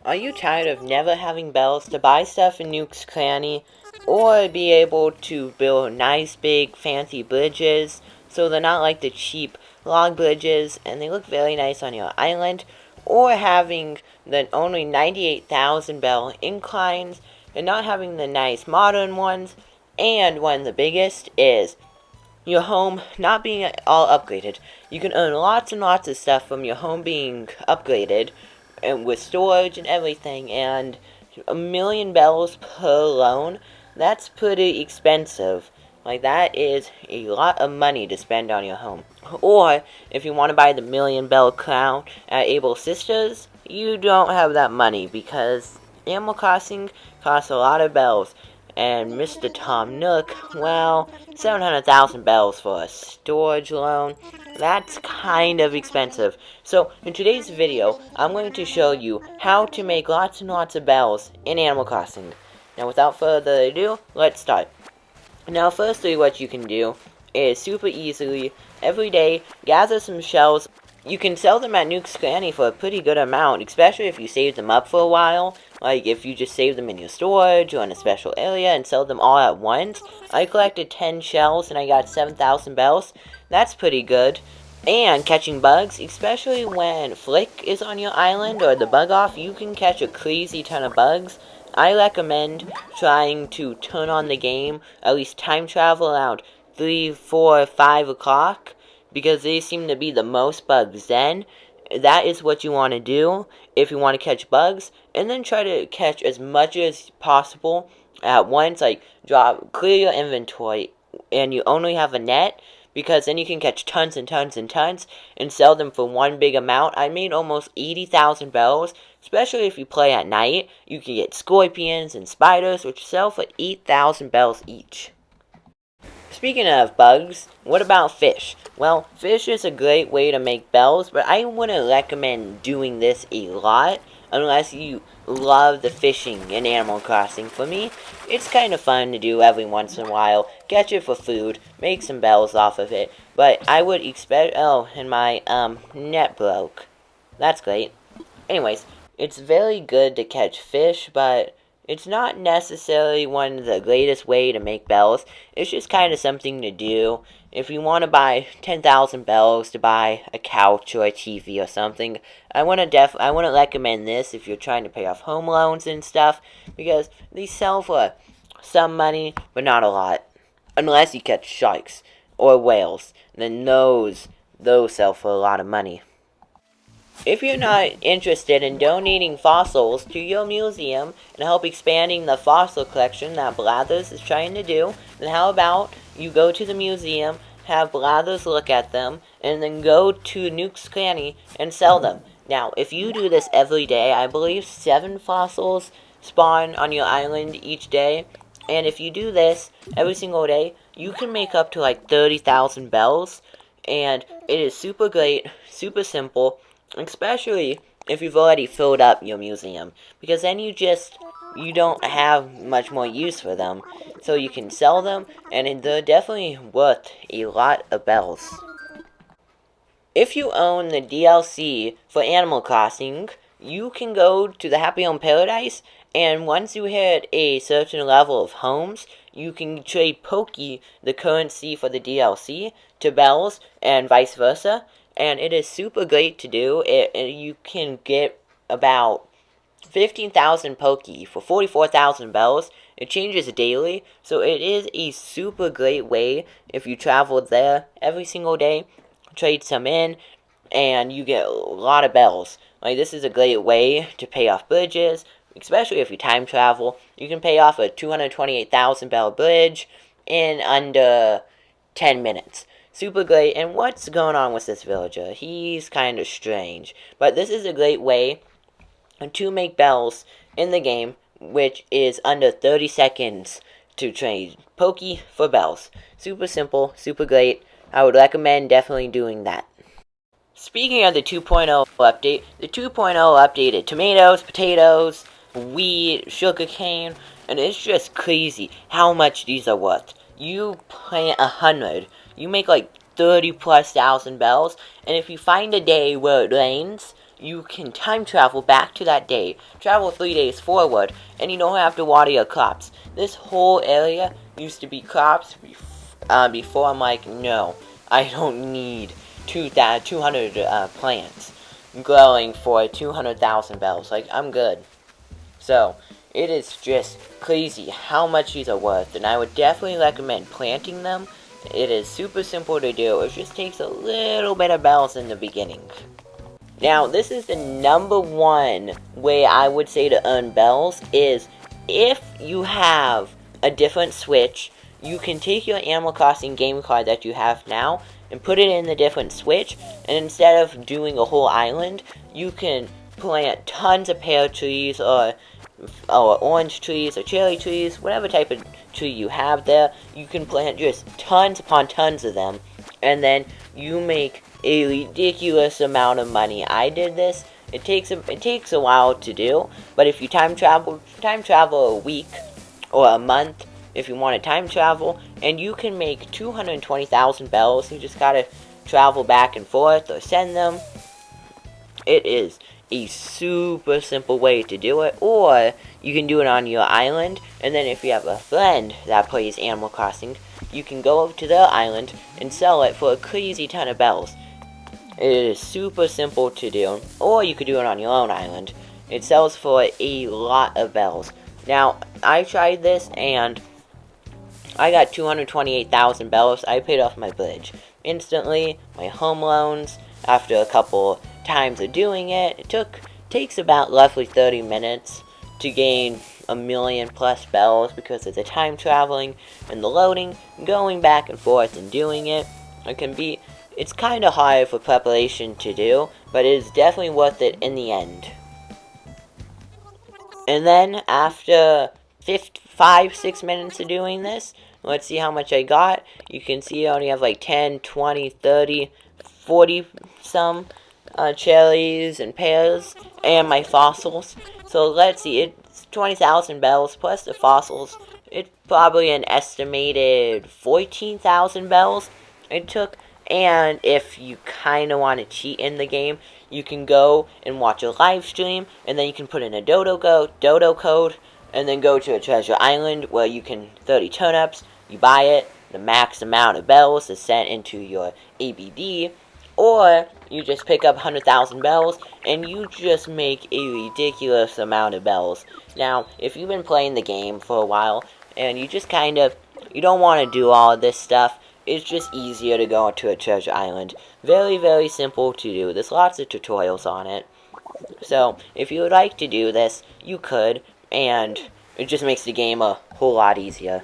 Are you tired of never having bells to buy stuff in Nook's Cranny, or be able to build nice big fancy bridges so they're not like the cheap log bridges and they look very nice on your island, or having the only 98,000 bell inclines and not having the nice modern ones? And one of the biggest is your home not being all upgraded. You can earn lots and lots of stuff from your home being upgraded, and with storage and everything, and a million bells per loan. That's pretty expensive. Like, that is a lot of money to spend on your home. Or, if you want to buy the million bell crown at Able Sisters, you don't have that money because Animal Crossing costs a lot of bells. And Mr. Tom Nook, well, 700,000 bells for a storage loan, that's kind of expensive. So, in today's video, I'm going to show you how to make lots and lots of bells in Animal Crossing. Now, without further ado, let's start. Now, firstly, what you can do is super easily, every day, gather some shells. You can sell them at Nook's Cranny for a pretty good amount, especially if you save them up for a while. Like, if you just save them in your storage or in a special area and sell them all at once. I collected 10 shells and I got 7,000 bells. That's pretty good. And catching bugs, especially when Flick is on your island or the bug off, you can catch a crazy ton of bugs. I recommend trying to turn on the game, at least time travel around 3, 4, 5 o'clock, because they seem to be the most bugs then. That is what you want to do if you want to catch bugs, and then try to catch as much as possible at once. Like, clear your inventory, and you only have a net, because then you can catch tons and tons and tons and sell them for one big amount. I made almost 80,000 bells, especially if you play at night. You can get scorpions and spiders, which sell for 8,000 bells each. Speaking of bugs, what about fish? Well, fish is a great way to make bells, but I wouldn't recommend doing this a lot unless you love the fishing in Animal Crossing. For me, it's kind of fun to do every once in a while, catch it for food, make some bells off of it, but I would expect, oh, and my, net broke. That's great. Anyways, it's very good to catch fish, but it's not necessarily one of the greatest way to make bells. It's just kind of something to do. If you want to buy 10,000 bells to buy a couch or a TV or something, I want to recommend this if you're trying to pay off home loans and stuff, because they sell for some money, but not a lot. Unless you catch sharks or whales, then those sell for a lot of money. If you're not interested in donating fossils to your museum and help expanding the fossil collection that Blathers is trying to do, then how about you go to the museum, have Blathers look at them, and then go to Nook's Cranny and sell them. Now, if you do this every day, I believe 7 fossils spawn on your island each day, and if you do this every single day, you can make up to like 30,000 bells, and it is super great, super simple, especially if you've already filled up your museum, because then you don't have much more use for them, so you can sell them, and they're definitely worth a lot of bells. If you own the DLC for Animal Crossing, you can go to the Happy Home Paradise, and once you hit a certain level of homes, you can trade Poki, the currency for the DLC, to bells, and vice versa. And it is super great to do. You can get about 15,000 Poki for 44,000 bells. It changes daily, so it is a super great way if you travel there every single day. Trade some in, and you get a lot of bells. Like, this is a great way to pay off bridges, especially if you time travel. You can pay off a 228,000 bell bridge in under 10 minutes. Super great. And what's going on with this villager? He's kind of strange. But this is a great way to make bells in the game, which is under 30 seconds to trade Poki for bells. Super simple, super great. I would recommend definitely doing that. Speaking of the 2.0 update, the 2.0 updated tomatoes, potatoes, wheat, sugarcane, and it's just crazy how much these are worth. You plant 100, you make like 30 plus thousand bells, and if you find a day where it rains, you can time travel back to that day, travel 3 days forward, and you don't have to water your crops. This whole area used to be crops before. I'm like, no, I don't need 200 plants growing for 200,000 bells. Like, I'm good. So, it is just crazy how much these are worth, and I would definitely recommend planting them. It is super simple to do. It just takes a little bit of bells in the beginning. Now, this is the #1 way I would say to earn bells, is if you have a different Switch, you can take your Animal Crossing game card that you have now and put it in the different Switch, and instead of doing a whole island, you can plant tons of pear trees or orange trees or cherry trees, whatever type of tree you have there. You can plant just tons upon tons of them, and then you make a ridiculous amount of money. I did this. It takes a while to do, but if you time travel a week or a month, if you want to time travel, and you can make 220,000 bells. You just gotta travel back and forth or send them. It is a super simple way to do it, or you can do it on your island, and then if you have a friend that plays Animal Crossing, you can go over to their island and sell it for a crazy ton of bells. It is super simple to do, or you could do it on your own island. It sells for a lot of bells. Now, I tried this, and I got 228,000 bells. I paid off my bridge instantly, my home loans, after a couple times of doing it. Takes about roughly 30 minutes to gain 1,000,000 plus bells because of the time traveling and the loading, going back and forth and doing it. It's kind of hard for preparation to do, but it is definitely worth it in the end. And then after 5-6 minutes of doing this, let's see how much I got. You can see I only have like 10, 20, 30, 40 some cherries and pears and my fossils. So let's see, it's 20,000 bells plus the fossils. It's probably an estimated 14,000 bells it took. And if you kind of want to cheat in the game, you can go and watch a live stream, and then you can put in a dodo code, and then go to a treasure island where you can 30 turnips, you buy it, the max amount of bells is sent into your ABD, or you just pick up 100,000 bells, and you just make a ridiculous amount of bells. Now, if you've been playing the game for a while, and you just you don't want to do all of this stuff, it's just easier to go to a treasure island. Very, very simple to do. There's lots of tutorials on it. So, if you would like to do this, you could, and it just makes the game a whole lot easier.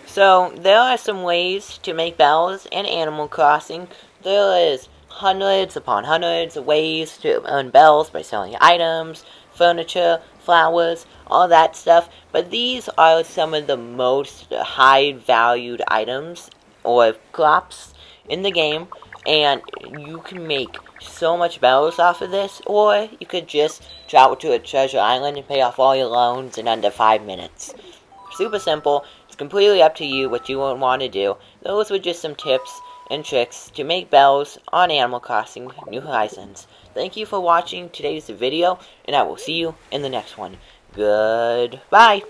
So, there are some ways to make bells in Animal Crossing. There is hundreds upon hundreds of ways to earn bells by selling items, furniture, flowers, all that stuff, but these are some of the most high-valued items or crops in the game, and you can make so much bells off of this, or you could just travel to a treasure island and pay off all your loans in under 5 minutes. Super simple. It's completely up to you what you want to do. Those were just some tips and tricks to make bells on Animal Crossing New Horizons. Thank you for watching today's video, and I will see you in the next one. Goodbye.